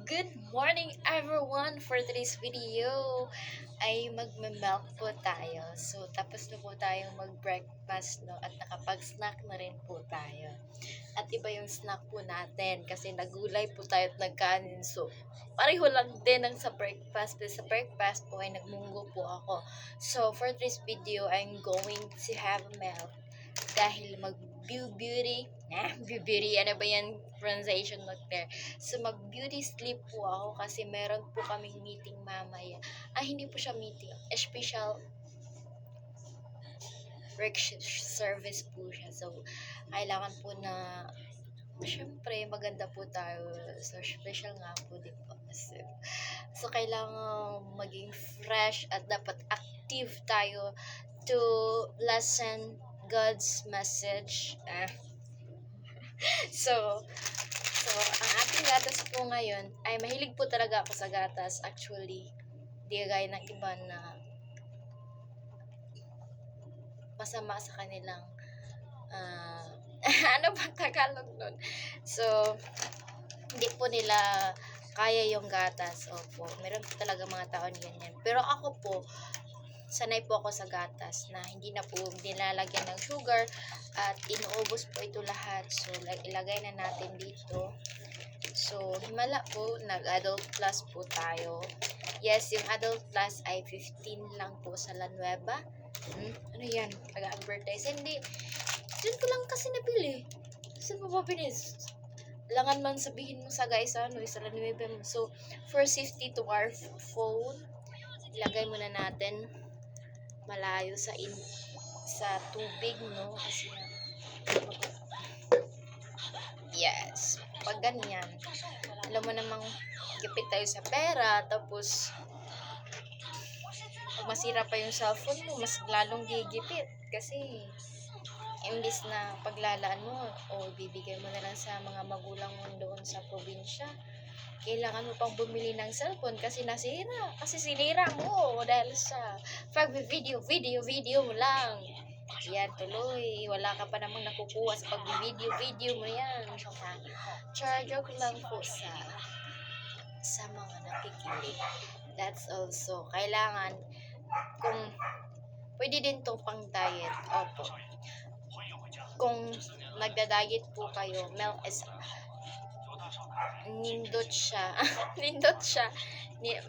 Good morning everyone! For today's video ay magme-milk po tayo. So, tapos na po tayong mag-breakfast, no? At nakapag-snack na rin po tayo. At iba yung snack po natin kasi nagulay po tayo at nagkanin. So, pareho lang din ang sa breakfast. Pero sa breakfast po ay nagmunggo po ako. So, for today's video, I'm going to have milk dahil mag-beauty, ano ba yan pronunciation look there. So, mag-beauty sleep po ako kasi meron po kaming meeting mamaya. Hindi po siya meeting, special work service po siya. So, kailangan po na, syempre, maganda po tayo. So, special nga po, di ba? So, kailangan maging fresh at dapat active tayo to listen God's message. So, ang ating gatas po ngayon, ay mahilig po talaga ako sa gatas. Actually, di gaya ng iba na masama sa kanilang, ano ba Tagalog nun? So, hindi po nila kaya yung gatas. Opo, meron po talaga mga tao ganyan. Pero ako po, sanay po ako sa gatas na hindi na po nilalagyan ng sugar at inuubos po ito lahat. So, ilagay na natin dito. So, himala po, nag-adult plus po tayo. Yes, yung adult plus ay 15 lang po sa La Nueva. Ano yan? Taga-advertise. Hindi. Diyan ko lang kasi nabili. Saan mo ba binis? Langan man sabihin mo sa guys, sa La Nueva. So, for safety to our phone, ilagay muna natin malayo sa tubig, no? Kasi yes, pag ganyan, alam mo namang gipit tayo sa pera, tapos pag masira pa yung cellphone mo, mas lalong gigipit kasi imbis na paglalaan mo o bibigay mo na lang sa mga magulang mo doon sa probinsya, kailangan mo pang bumili ng cellphone kasi nasira. Kasi sinira mo dahil sa pag-video mo lang. Yan, tuloy. Wala ka pa namang nakukuha sa pag-video mo yan. Joke lang po sa mga nakikinig. That's also, kailangan, kung pwede din to pang diet. Opo. Kung nagda-diet po kayo, milk is nindot siya.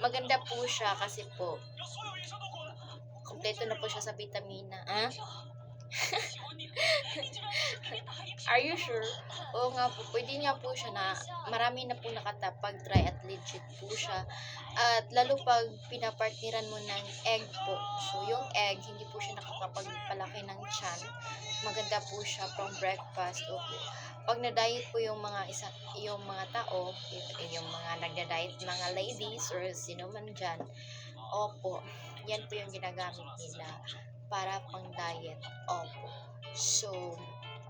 Maganda po siya kasi po kompleto na po siya sa vitamina. Are you sure? Oo nga po, pwede nga po siya na marami na po nakatapag dry at legit po siya. At lalo pag pinapartneran mo ng egg po. So yung egg, hindi po siya nakakapagpalaki ng tiyan. Maganda po siya from breakfast. Okay. Pag na-diet po yung mga tao, yung mga nagda-diet, mga ladies or sino man dyan, opo, yan po yung ginagamit nila para pang diet. Opo. So,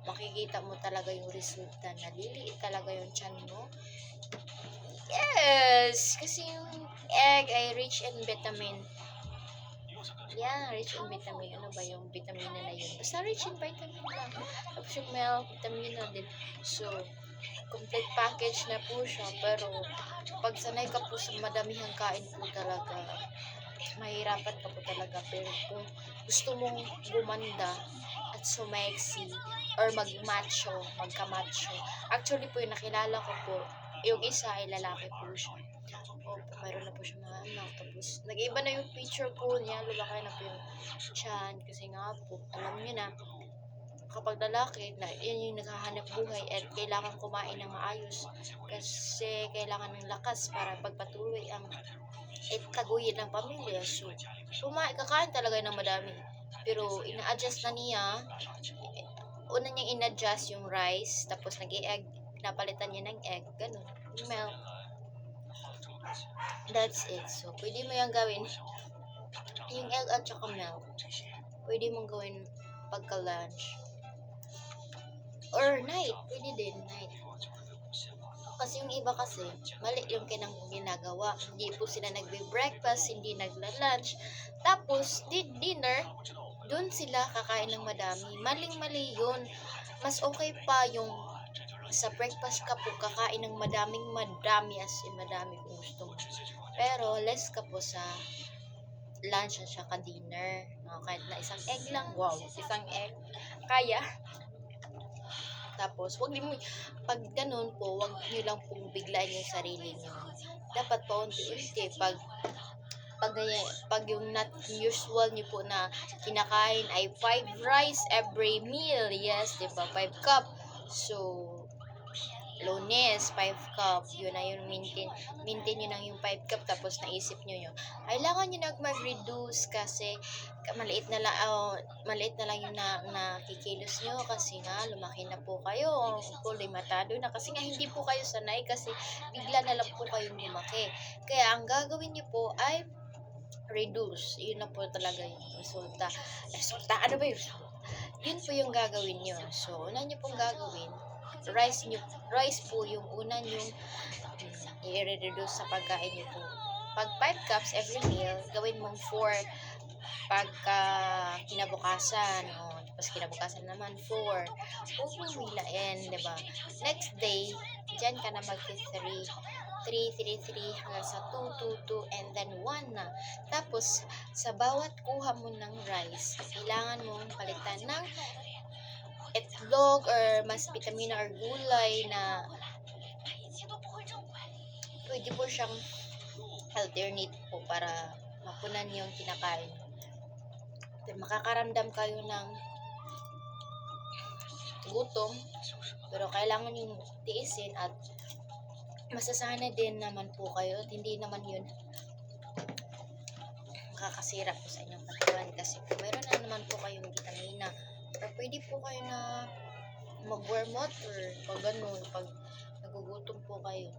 makikita mo talaga yung resulta na liliit talaga yung tiyan mo. Yes! Kasi yung egg ay rich in vitamin. Yeah, rich in vitamin. Ano ba yung vitamina na yun? Basta rich in vitamin lang. Tapos yung milk, vitamin na din. So, complete package na po siya. Pero, pag sanay ka po sa madamihang kain po talaga, mahirapan ka po talaga. Pero kung gusto mong gumanda at sumeksi or magka-macho. Actually po yung nakilala ko po, yung isa ay lalaki po siya. Opo, mayroon na po siya mga anak. Tapos, nag-iba na yung picture po niya. Lalaki na po yung tiyan. Kasi nga po, alam niyo na, kapag lalaki, yan yung naghahanap buhay at kailangan kumain ng maayos. Kasi kailangan ng lakas para pagpatuloy ang taguyod ng pamilya. So, kakain talaga ng madami. Pero, ina-adjust na niya. Una niyang in-adjust yung rice. Tapos, nag-i-egg. Pinapalitan niya ng egg. Ganun. Yung milk. That's it. So, pwede mo yung gawin. Yung egg at saka milk. Pwede mong gawin pagka-lunch. Or night. Pwede din. Night. Kasi yung iba kasi, mali yung ginagawa. Hindi po sila nagbe-breakfast, hindi nagla-lunch. Tapos, dinner, doon sila kakain ng madami. Maling-mali yun. Mas okay pa yung Sa breakfast ka po, kakain ng madami as in madami kung gusto mo. Pero less ka po sa lunch at saka dinner. Kahit na isang egg lang, wow, isang egg, kaya. Tapos, wag niyo, pag ganun po, wag niyo lang pong biglain yung sarili niyo. Dapat paunti-unti, pag yung not usual niyo po na kinakain ay 5 rice every meal, yes, di ba, 5 cup. So, Lunes, 5 cup. Yun na yun, maintain nyo lang yung 5 cup. Tapos naisip nyo yun. Kailangan nyo mag-reduce kasi maliit na lang yung nakikilos nyo kasi nga lumaki na po kayo. Fully matado na kasi nga hindi po kayo sanay kasi bigla na lang po kayong lumaki. Kaya ang gagawin nyo po ay reduce. Yun na po talaga yung resulta. Ano ba yun? Yun po yung gagawin nyo. So, una nyo pong gagawin, rice po yung una nyong i-reduce sa pagkain nyo po. Pag 5 cups every meal, gawin mong 4 pagka kinabukasan. Tapos kinabukasan naman 4. Pupumilain, diba? Next day, dyan ka na mag-3 hanggang sa 2, 2, 2, and then 1 na. Tapos, sa bawat kuha mo ng rice, kailangan mong palitan ng itlog or mas vitamina or gulay na pwede po siyang alternate po para mapunan yung kinakain. Then, makakaramdam kayo ng gutom, pero kailangan yung tiisin at masasanay din naman po kayo at hindi naman yun makakasira po sa inyong katawan kasi meron na naman po kayong vitamina or pwede po kayo na mag-warm water pag ganun, pag nagugutom po kayo.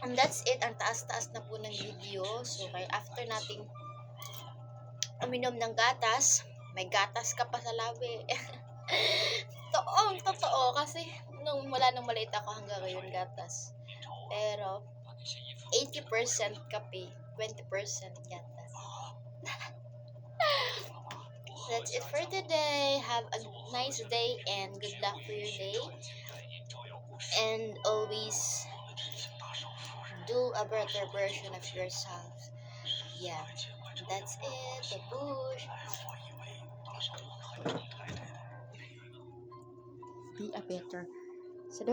And that's it. Ang taas-taas na po ng video. So, kaya after nating uminom ng gatas, may gatas ka pa sa labi. Totoo. Kasi wala nung maliit ako hanggang ngayon gatas. Pero, 80% kape, 20% gatas. That's it for today. Have a nice day and good luck for your day. And always do a better version of yourself. Yeah, that's it. The bush. Be a better. So,